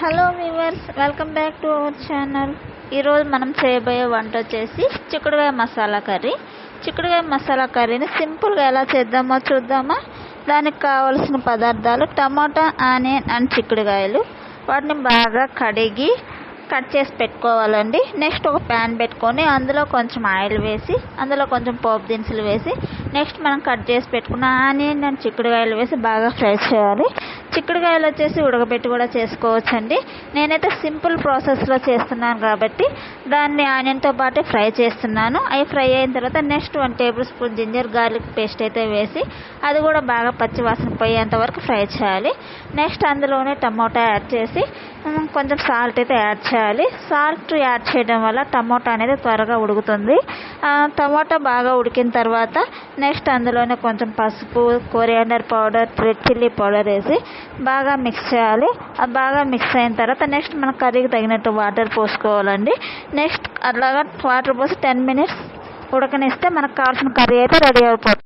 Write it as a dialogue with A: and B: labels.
A: Hello viewers, welcome back to our channel. ఈరోజు మనం చేయబోయే వంట వచ్చేసి చిక్కుడుకాయ మసాలా కర్రీ. చిక్కుడుకాయ మసాలా కర్రీని సింపుల్గా ఎలా చేద్దామో చూద్దామా. దానికి కావాల్సిన పదార్థాలు టమాటా, ఆనియన్ అండ్ చిక్కుడుకాయలు. వాటిని బాగా కడిగి కట్ చేసి పెట్టుకోవాలండి. నెక్స్ట్ ఒక ప్యాన్ పెట్టుకొని అందులో కొంచెం ఆయిల్ వేసి అందులో కొంచెం పోపు దినుసులు వేసి నెక్స్ట్ మనం కట్ చేసి పెట్టుకున్న ఆనియన్ అండ్ చిక్కుడుకాయలు వేసి బాగా ఫ్రై చేయాలి. చిక్కుడుకాయలు వచ్చేసి ఉడకబెట్టి కూడా చేసుకోవచ్చండి. నేనైతే సింపుల్ ప్రాసెస్లో చేస్తున్నాను కాబట్టి దాన్ని ఆనియన్తో పాటు ఫ్రై చేస్తున్నాను. అవి ఫ్రై అయిన తర్వాత next 1 tablespoon ginger garlic paste అయితే వేసి అది కూడా బాగా పచ్చి వాసన పోయేంత వరకు ఫ్రై చేయాలి. నెక్స్ట్ అందులోనే టమోటా యాడ్ చేసి కొంచెం సాల్ట్ అయితే యాడ్ చేయాలి. సాల్ట్ యాడ్ చేయడం వల్ల టమోటా అనేది త్వరగా ఉడుకుతుంది. టమోటా బాగా ఉడికిన తర్వాత నెక్స్ట్ అందులోనే కొంచెం పసుపు, coriander powder, red chilli powder వేసి బాగా మిక్స్ చేయాలి. అది బాగా మిక్స్ అయిన తర్వాత నెక్స్ట్ మన కర్రీకి తగినట్టు వాటర్ పోసుకోవాలండి. నెక్స్ట్ అలాగా వాటర్ పోసి 10 minutes ఉడకనిస్తే మనకు కావాల్సిన కర్రీ అయితే రెడీ అయిపోతుంది.